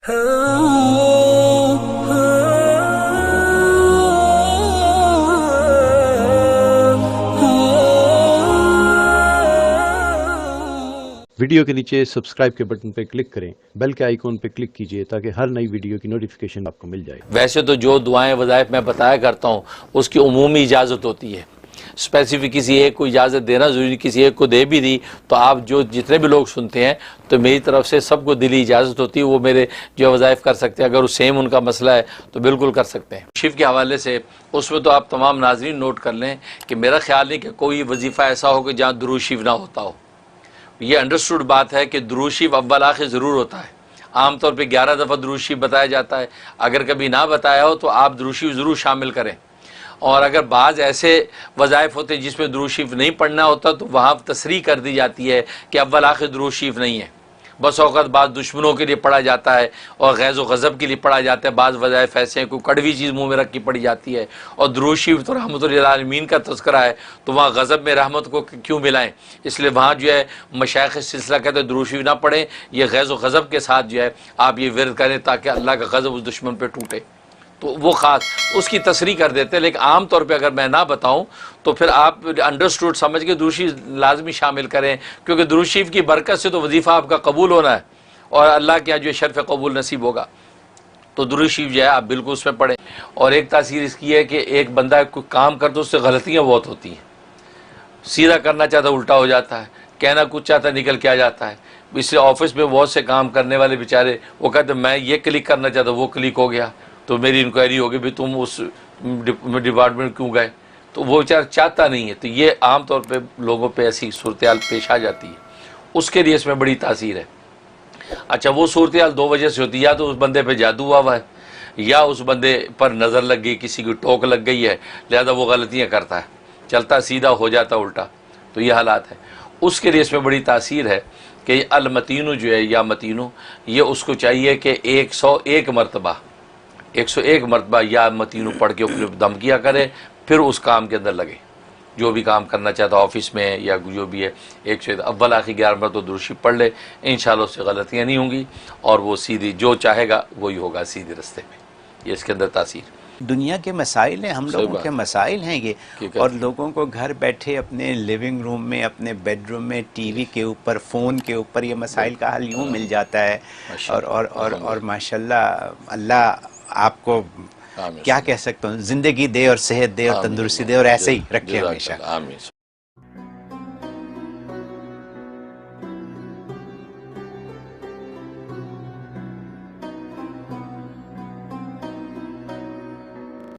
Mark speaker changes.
Speaker 1: Video کے نیچے subscribe کے بٹن پہ کلک کریں، بیل کے آئیکن پہ کلک کیجئے تاکہ ہر نئی ویڈیو کی نوٹیفیکیشن آپ کو مل جائے۔
Speaker 2: ویسے تو جو دعائیں وظائف میں بتایا کرتا ہوں اس کی عمومی اجازت ہوتی ہے، اسپیسیفک کسی ایک کو اجازت دینا ضروری نہیں، کسی ایک کو دے بھی دی تو آپ جتنے بھی لوگ سنتے ہیں تو میری طرف سے سب کو دلی اجازت ہوتی ہے، وہ میرے جو وظائف کر سکتے ہیں، اگر وہ سیم ان کا مسئلہ ہے تو بالکل کر سکتے ہیں۔ شیف کے حوالے سے اس میں تو آپ تمام ناظرین نوٹ کر لیں کہ میرا خیال نہیں کہ کوئی وظیفہ ایسا ہو کہ جہاں درود شریف نہ ہوتا ہو۔ یہ انڈرسٹوڈ بات ہے کہ درود شریف اول آخر ضرور ہوتا ہے، عام طور پہ 11 دفعہ درود شریف بتایا جاتا ہے، اگر کبھی نہ بتایا ہو تو آپ درود شریف ضرور شامل کریں۔ اور اگر بعض ایسے وظائف ہوتے ہیں جس میں درود شریف نہیں پڑھنا ہوتا تو وہاں تصریح کر دی جاتی ہے کہ اول آخر درود شریف نہیں ہے۔ بس اوقات بعض دشمنوں کے لیے پڑھا جاتا ہے اور غیظ و غضب کے لیے پڑھا جاتا ہے، بعض وظائف ایسے ہیں کوئی کڑوی چیز منہ میں رکھ کے پڑھی جاتی ہے، اور درود شریف تو رحمت للعالمین کا تذکرہ ہے تو وہاں غضب میں رحمت کو کیوں ملائیں؟ اس لیے وہاں جو ہے مشائخ سلسلہ کہتے ہیں درود شریف نہ پڑھیں، یہ غیظ و غضب کے ساتھ جو ہے آپ یہ ورد کریں تاکہ اللہ کا غضب اس دشمن پہ ٹوٹے، تو وہ خاص اس کی تصریح کر دیتے ہیں۔ لیکن عام طور پہ اگر میں نہ بتاؤں تو پھر آپ انڈرسٹوڈ سمجھ کے درود شریف لازمی شامل کریں، کیونکہ درود شریف کی برکت سے تو وظیفہ آپ کا قبول ہونا ہے اور اللہ کیا جو شرف قبول نصیب ہوگا، تو درود شریف جو ہے آپ بالکل اس میں پڑھیں۔ اور ایک تاثیر اس کی ہے کہ ایک بندہ کوئی کام کرتا اس سے غلطیاں بہت ہوتی ہیں، سیدھا کرنا چاہتا الٹا ہو جاتا ہے، کہنا کچھ چاہتا نکل کے آ جاتا ہے۔ اس سے آفس میں بہت سے کام کرنے والے بیچارے وہ کہتے ہیں میں یہ کلک کرنا چاہتا وہ کلک ہو گیا، تو میری انکوائری ہوگی بھی تم اس ڈپارٹمنٹ کیوں گئے، تو وہ بیچارہ چاہتا نہیں ہے، تو یہ عام طور پہ لوگوں پہ ایسی صورتحال پیش آ جاتی ہے، اس کے لیے اس میں بڑی تاثیر ہے۔ اچھا وہ صورتحال دو وجہ سے ہوتی ہے، یا تو اس بندے پہ جادو ہوا ہوا ہے، یا اس بندے پر نظر لگ گئی، کسی کی ٹوک لگ گئی ہے، لہذا وہ غلطیاں کرتا ہے، چلتا سیدھا ہو جاتا الٹا، تو یہ حالات ہے۔ اس کے لیے اس میں بڑی تاثیر ہے کہ المتینو جو ہے یا متینو، یہ اس کو چاہیے کہ 101 مرتبہ یا متینو پڑھ کے اپنے دم کیا کرے، پھر اس کام کے اندر لگے، جو بھی کام کرنا چاہتا آفس میں یا جو بھی ہے 101 اول آخر 11 مرتبہ درود شریف پڑھ لے، انشاءاللہ اس سے غلطیاں نہیں ہوں گی اور وہ سیدھی جو چاہے گا وہی ہوگا سیدھے رستے میں۔ یہ اس کے اندر تاثیر
Speaker 3: دنیا کے مسائل ہیں، ہم لوگوں کے مسائل ہیں یہ، اور لوگوں کو گھر بیٹھے اپنے لیونگ روم میں، اپنے بیڈ روم میں، ٹی وی کے اوپر، فون کے اوپر یہ مسائل کا حل یوں مل جاتا ہے، اور ماشاءاللہ اللہ آپ کو کیا کہہ سکتا ہوں، زندگی دے اور صحت دے اور تندرستی دے اور ایسے ہی رکھے ہمیشہ۔
Speaker 2: آمین۔